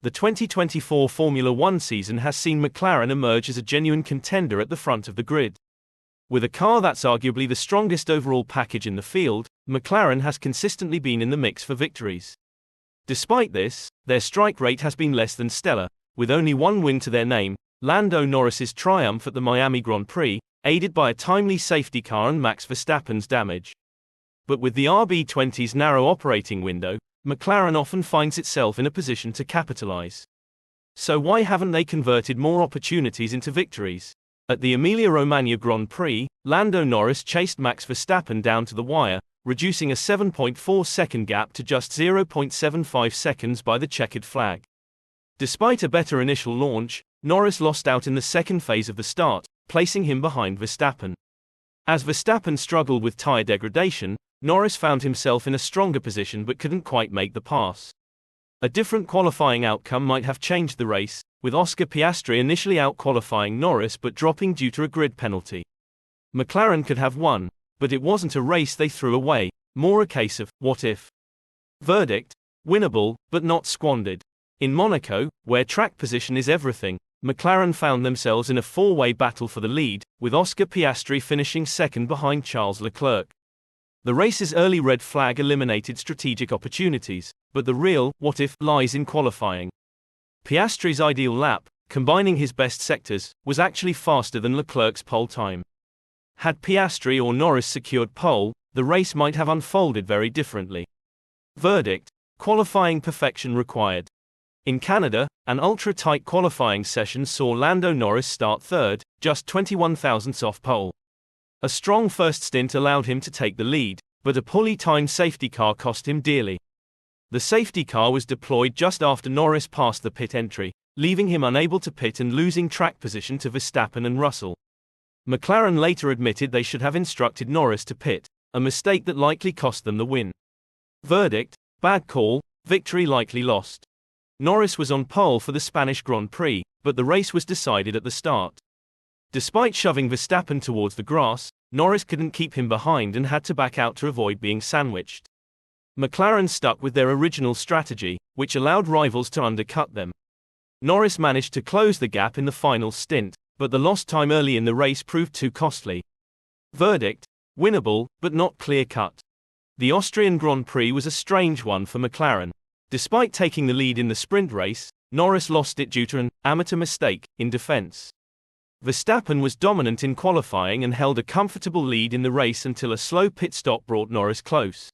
The 2024 Formula One season has seen McLaren emerge as a genuine contender at the front of the grid. With a car that's arguably the strongest overall package in the field, McLaren has consistently been in the mix for victories. Despite this, their strike rate has been less than stellar, with only one win to their name, Lando Norris's triumph at the Miami Grand Prix, aided by a timely safety car and Max Verstappen's damage. But with the RB20's narrow operating window, McLaren often finds itself in a position to capitalize. So why haven't they converted more opportunities into victories? At the Emilia Romagna Grand Prix, Lando Norris chased Max Verstappen down to the wire, reducing a 7.4-second gap to just 0.75 seconds by the checkered flag. Despite a better initial launch, Norris lost out in the second phase of the start, placing him behind Verstappen. As Verstappen struggled with tyre degradation, Norris found himself in a stronger position but couldn't quite make the pass. A different qualifying outcome might have changed the race, with Oscar Piastri initially out-qualifying Norris but dropping due to a grid penalty. McLaren could have won, but it wasn't a race they threw away, more a case of, what if? Verdict: winnable, but not squandered. In Monaco, where track position is everything, McLaren found themselves in a four-way battle for the lead, with Oscar Piastri finishing second behind Charles Leclerc. The race's early red flag eliminated strategic opportunities, but the real what if lies in qualifying. Piastri's ideal lap, combining his best sectors, was actually faster than Leclerc's pole time. Had Piastri or Norris secured pole, the race might have unfolded very differently. Verdict: qualifying perfection required. In Canada, an ultra-tight qualifying session saw Lando Norris start third, just 21 thousandths off pole. A strong first stint allowed him to take the lead, but a poorly timed safety car cost him dearly. The safety car was deployed just after Norris passed the pit entry, leaving him unable to pit and losing track position to Verstappen and Russell. McLaren later admitted they should have instructed Norris to pit, a mistake that likely cost them the win. Verdict: bad call, victory likely lost. Norris was on pole for the Spanish Grand Prix, but the race was decided at the start. Despite shoving Verstappen towards the grass, Norris couldn't keep him behind and had to back out to avoid being sandwiched. McLaren stuck with their original strategy, which allowed rivals to undercut them. Norris managed to close the gap in the final stint, but the lost time early in the race proved too costly. Verdict: winnable, but not clear-cut. The Austrian Grand Prix was a strange one for McLaren. Despite taking the lead in the sprint race, Norris lost it due to an amateur mistake in defense. Verstappen was dominant in qualifying and held a comfortable lead in the race until a slow pit stop brought Norris close.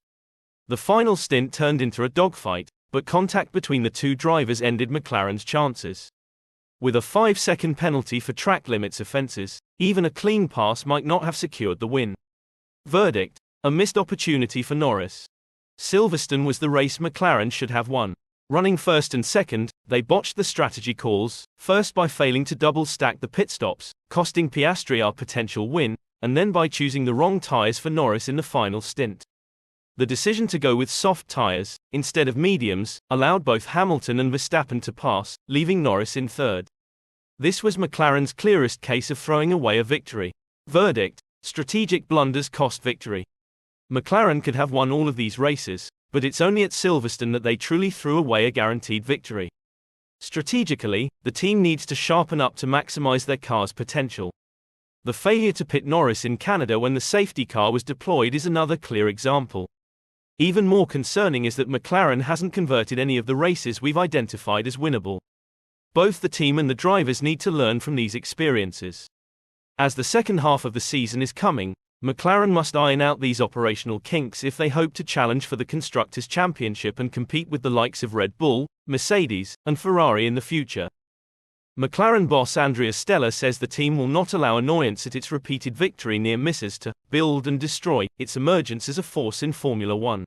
The final stint turned into a dogfight, but contact between the two drivers ended McLaren's chances. With a 5-second penalty for track limits offences, even a clean pass might not have secured the win. Verdict: a missed opportunity for Norris. Silverstone was the race McLaren should have won. Running first and second, they botched the strategy calls, first by failing to double-stack the pit stops, costing Piastri our potential win, and then by choosing the wrong tyres for Norris in the final stint. The decision to go with soft tyres, instead of mediums, allowed both Hamilton and Verstappen to pass, leaving Norris in third. This was McLaren's clearest case of throwing away a victory. Verdict: strategic blunders cost victory. McLaren could have won all of these races, but it's only at Silverstone that they truly threw away a guaranteed victory. Strategically, the team needs to sharpen up to maximize their car's potential. The failure to pit Norris in Canada when the safety car was deployed is another clear example. Even more concerning is that McLaren hasn't converted any of the races we've identified as winnable. Both the team and the drivers need to learn from these experiences. As the second half of the season is coming, McLaren must iron out these operational kinks if they hope to challenge for the Constructors' Championship and compete with the likes of Red Bull, Mercedes, and Ferrari in the future. McLaren boss Andrea Stella says the team will not allow annoyance at its repeated victory near misses to build and destroy its emergence as a force in Formula One.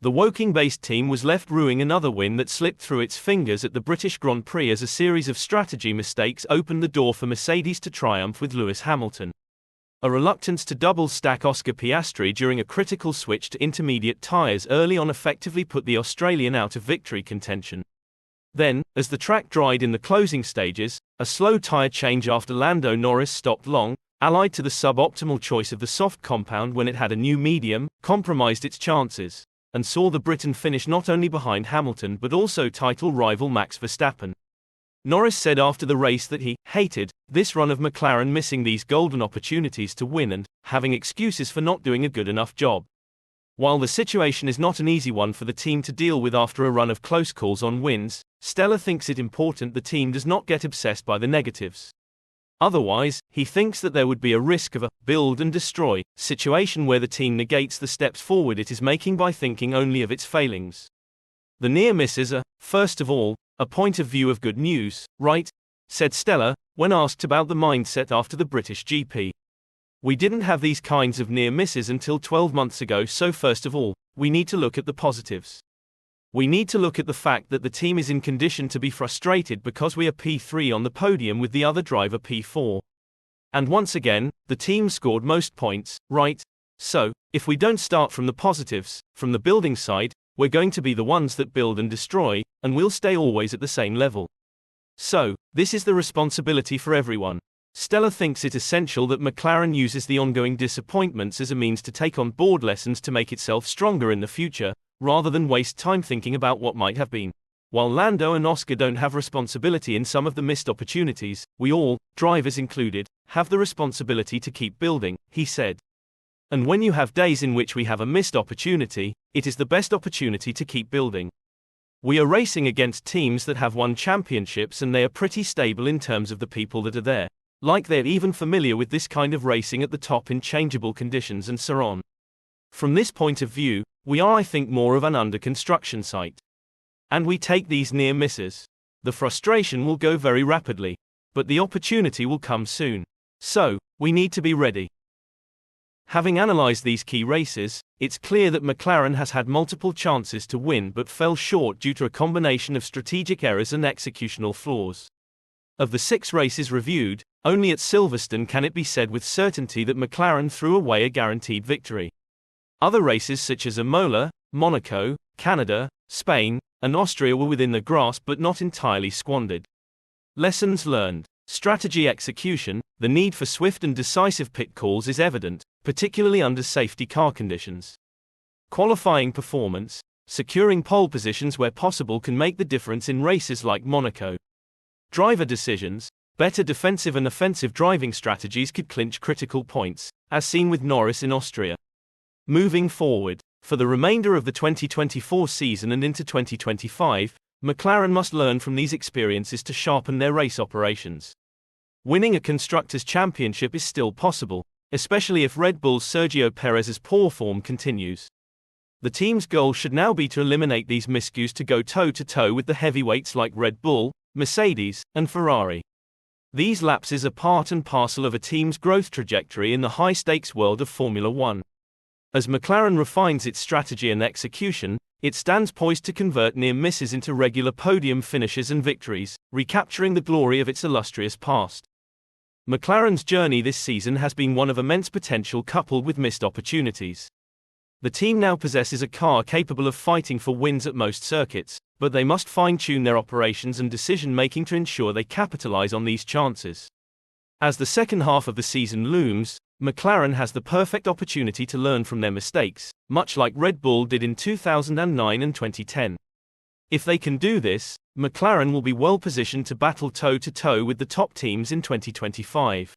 The Woking-based team was left rueing another win that slipped through its fingers at the British Grand Prix as a series of strategy mistakes opened the door for Mercedes to triumph with Lewis Hamilton. A reluctance to double-stack Oscar Piastri during a critical switch to intermediate tyres early on effectively put the Australian out of victory contention. Then, as the track dried in the closing stages, a slow tyre change after Lando Norris stopped long, allied to the suboptimal choice of the soft compound when it had a new medium, compromised its chances. and saw the Briton finish not only behind Hamilton but also title rival Max Verstappen. Norris said after the race that he hated this run of McLaren missing these golden opportunities to win and having excuses for not doing a good enough job. While the situation is not an easy one for the team to deal with after a run of close calls on wins, Stella thinks it important the team does not get obsessed by the negatives. Otherwise, he thinks that there would be a risk of a build and destroy situation where the team negates the steps forward it is making by thinking only of its failings. The near misses are, first of all, a point of view of good news, right? Said Stella, when asked about the mindset after the British GP. We didn't have these kinds of near misses until 12 months ago, so first of all, we need to look at the positives. We need to look at the fact that the team is in condition to be frustrated because we are P3 on the podium with the other driver P4. And once again, the team scored most points, right? So, if we don't start from the positives, from the building side, we're going to be the ones that build and destroy, and we'll stay always at the same level. So, this is the responsibility for everyone. Stella thinks it essential that McLaren uses the ongoing disappointments as a means to take on board lessons to make itself stronger in the future, rather than waste time thinking about what might have been. While Lando and Oscar don't have responsibility in some of the missed opportunities, we all, drivers included, have the responsibility to keep building, he said. And when you have days in which we have a missed opportunity, it is the best opportunity to keep building. We are racing against teams that have won championships and they are pretty stable in terms of the people that are there. Like they're even familiar with this kind of racing at the top in changeable conditions and so on. From this point of view, we are I think more of an under construction site. And we take these near misses. The frustration will go very rapidly. But the opportunity will come soon. So, we need to be ready. Having analysed these key races, it's clear that McLaren has had multiple chances to win but fell short due to a combination of strategic errors and executional flaws. Of the 6 races reviewed, only at Silverstone can it be said with certainty that McLaren threw away a guaranteed victory. Other races such as Imola, Monaco, Canada, Spain, and Austria were within the grasp but not entirely squandered. Lessons learned. Strategy execution. The need for swift and decisive pit calls is evident, particularly under safety car conditions. Qualifying performance. Securing pole positions where possible can make the difference in races like Monaco. Driver decisions. Better defensive and offensive driving strategies could clinch critical points, as seen with Norris in Austria. Moving forward, for the remainder of the 2024 season and into 2025, McLaren must learn from these experiences to sharpen their race operations. Winning a Constructors' Championship is still possible, especially if Red Bull's Sergio Perez's poor form continues. The team's goal should now be to eliminate these miscues to go toe-to-toe with the heavyweights like Red Bull, Mercedes, and Ferrari. These lapses are part and parcel of a team's growth trajectory in the high-stakes world of Formula One. As McLaren refines its strategy and execution, it stands poised to convert near misses into regular podium finishes and victories, recapturing the glory of its illustrious past. McLaren's journey this season has been one of immense potential coupled with missed opportunities. The team now possesses a car capable of fighting for wins at most circuits, but they must fine-tune their operations and decision-making to ensure they capitalize on these chances. As the second half of the season looms, McLaren has the perfect opportunity to learn from their mistakes, much like Red Bull did in 2009 and 2010. If they can do this, McLaren will be well positioned to battle toe-to-toe with the top teams in 2025.